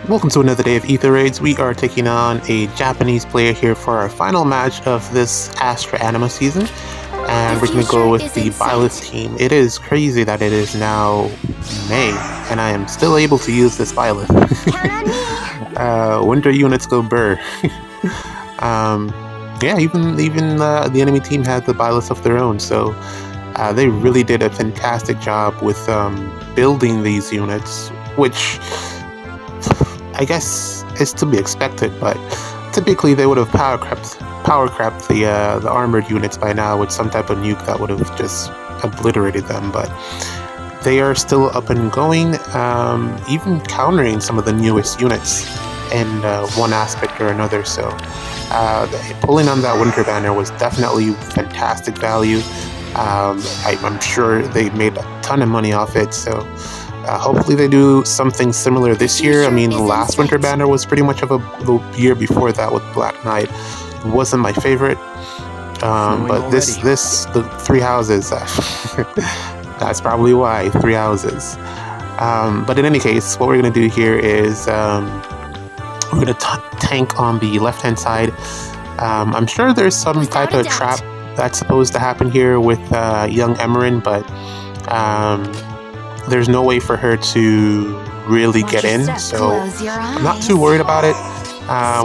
Welcome to another day of Ether Raids. We are taking on a Japanese player here for our final match of this Astra anima season. And we're going to go with the Byleth team. It is crazy that it is now May, and I am still able to use this Byleth. Winter units go burr. Yeah, even the enemy team had the Byleth of their own, so they really did a fantastic job with building these units, which I guess is to be expected, but typically they would have power crept the armored units by now with some type of nuke that would have just obliterated them, but they are still up and going, even countering some of the newest units in one aspect or another. So pulling on that winter banner was definitely fantastic value. I'm sure they made a ton of money off it, so hopefully they do something similar this year. I mean, the last winter banner was pretty much of the year before that with Black Knight. It wasn't my favorite, but the three houses, that's probably why, three houses. But in any case, what we're going to do here is we're going to tank on the left-hand side. I'm sure there's some type of trap that's supposed to happen here with young Emerin, but there's no way for her to really get in, so I'm not too worried about it.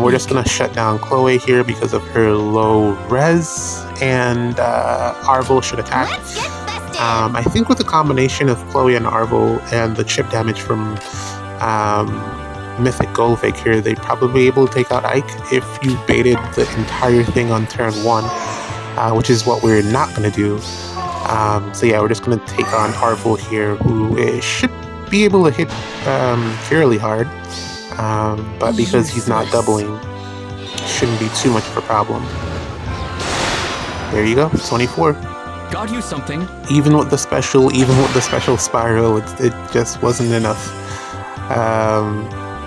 We're just going to shut down Chloe here because of her low res, and Arvel should attack. I think with the combination of Chloe and Arvel and the chip damage from Mythic Golvik here, they'd probably be able to take out Ike if you baited the entire thing on turn 1, which is what we're not going to do. So yeah, we're just going to take on Arvel here, who should be able to hit fairly hard, but because he's not doubling, shouldn't be too much of a problem. There you go, 24. Got you something. Even with the special spiral, it just wasn't enough.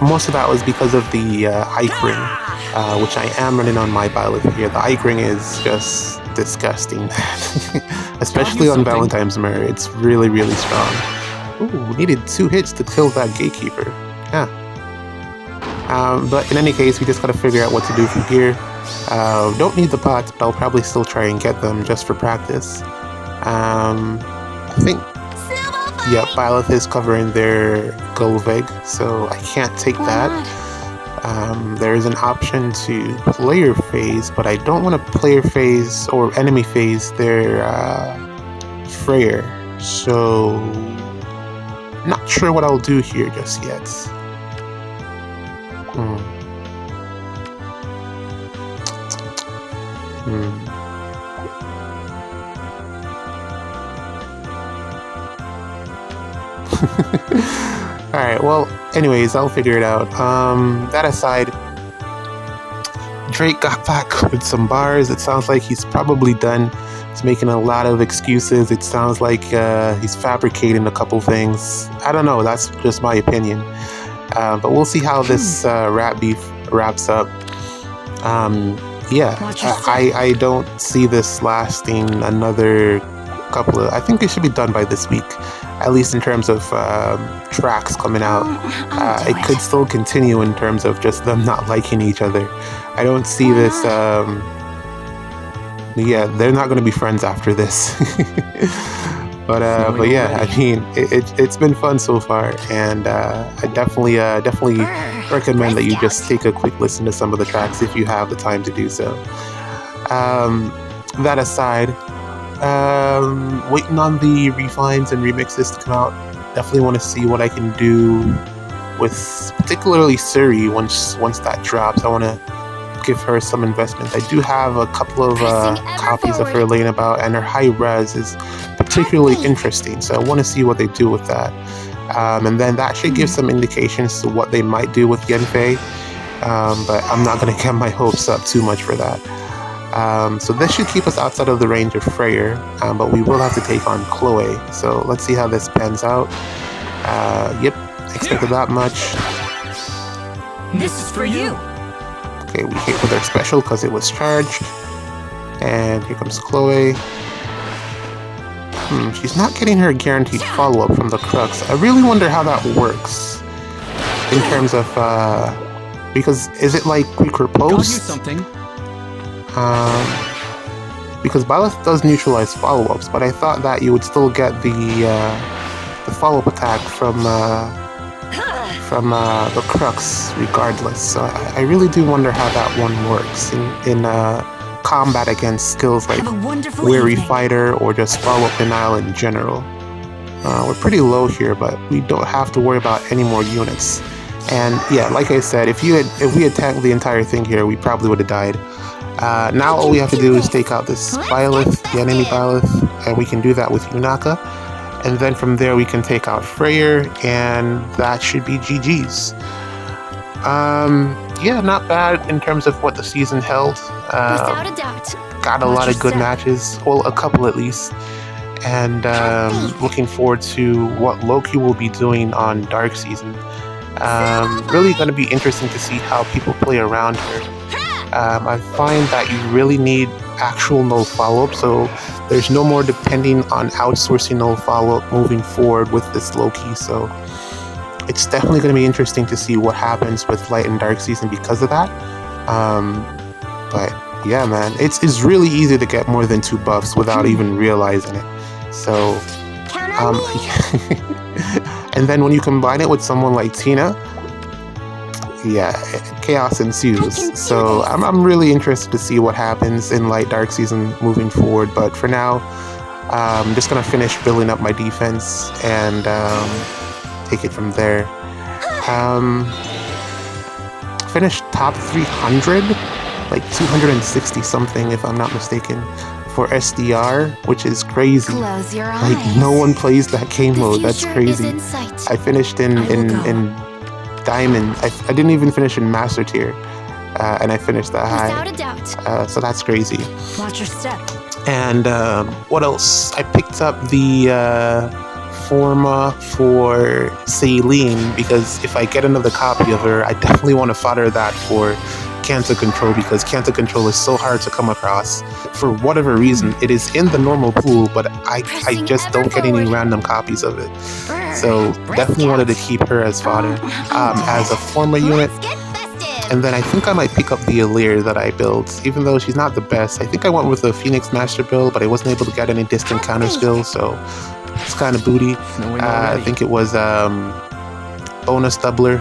Most of that was because of the Ike ring, which I am running on my Byleth here. The Ike ring is just disgusting, especially on Valentine's Mirror. It's really, really strong. Ooh, we needed 2 hits to kill that gatekeeper. Yeah. But in any case, we just gotta figure out what to do from here. Don't need the pots, but I'll probably still try and get them just for practice. I think, yeah, Byleth is covering their Golvik, so I can't take that. There is an option to player phase, but I don't want to player phase or enemy phase their Freyr, so not sure what I'll do here just yet. Alright, well, anyways, I'll figure it out. That aside, Drake got back with some bars. It sounds like he's probably done. He's making a lot of excuses. It sounds like he's fabricating a couple things. I don't know, that's just my opinion. But we'll see how this rat beef wraps up. Yeah, I don't see this lasting another couple of... I think it should be done by this week, at least in terms of tracks coming out. It could still continue in terms of just them not liking each other. I don't see this... yeah, they're not going to be friends after this. But yeah, I mean, it's been fun so far, and I definitely recommend that you just take a quick listen to some of the tracks if you have the time to do so. That aside, waiting on the refines and remixes to come out. Definitely want to see what I can do with particularly Suri once that drops. I want to give her some investment. I do have a couple of copies of her laying about, and her high res is particularly interesting, so I want to see what they do with that. And then that should give some indications to what they might do with Yenfei, but I'm not going to get my hopes up too much for that. So this should keep us outside of the range of Freyr, but we will have to take on Chloe, so let's see how this pans out. Yep, expected that much. This is for you. Okay, we hit with our special because it was charged. And here comes Chloe. She's not getting her guaranteed follow-up from the Crux. I really wonder how that works. in terms of because is it like quick Got you riposte? something. Because Byleth does neutralize follow-ups, but I thought that you would still get the follow-up attack from the Crux regardless. So I really do wonder how that one works in combat against skills like Have a wonderful Weary evening. Fighter or just follow-up denial in general. We're pretty low here, but we don't have to worry about any more units. And yeah, like I said, if we had tanked the entire thing here, we probably would have died. Now all we have to do is take out this Byleth, the enemy Byleth, and we can do that with Yunaka. And then from there we can take out Freyr, and that should be GG's. Yeah, not bad in terms of what the season held. Without a doubt. Got a lot of good matches, well, a couple at least. And looking forward to what Loki will be doing on Dark Season. Really going to be interesting to see how people play around her. I find that you really need actual null follow-up, so there's no more depending on outsourcing null follow-up moving forward with this Loki, so it's definitely going to be interesting to see what happens with Light and Dark Season because of that. But yeah, man, it's really easy to get more than 2 buffs without even realizing it. So and then when you combine it with someone like Tina, yeah, chaos ensues. So I'm really interested to see what happens in Light Dark Season moving forward. But for now, I'm just gonna finish building up my defense and take it from there. Finished top 300, like 260 something if I'm not mistaken, for SDR, which is crazy. Close your eyes. Like no one plays that game The mode. That's future crazy. is in sight. I finished in Diamond. I didn't even finish in Master Tier, and I finished that Without high. a doubt. So that's crazy. Watch your step. And what else? I picked up the Forma for Saline because if I get another copy of her, I definitely want to fodder that for Cancer Control because Cancer Control is so hard to come across. For whatever reason, it is in the normal pool, but I just don't get any random copies of it. So definitely wanted to keep her as fodder, as a Forma unit. And then I think I might pick up the Alir that I built, even though she's not the best. I think I went with the Phoenix Master build, but I wasn't able to get any distant counter skills, so it's kind of booty. I think it was bonus doubler,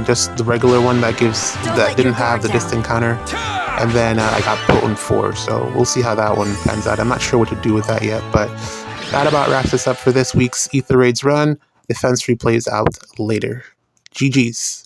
just the regular one that didn't have the distant counter. And then I got Potent 4, so we'll see how that one pans out. I'm not sure what to do with that yet, but that about wraps us up for this week's Ether Raids run. Defense replays out later. GG's.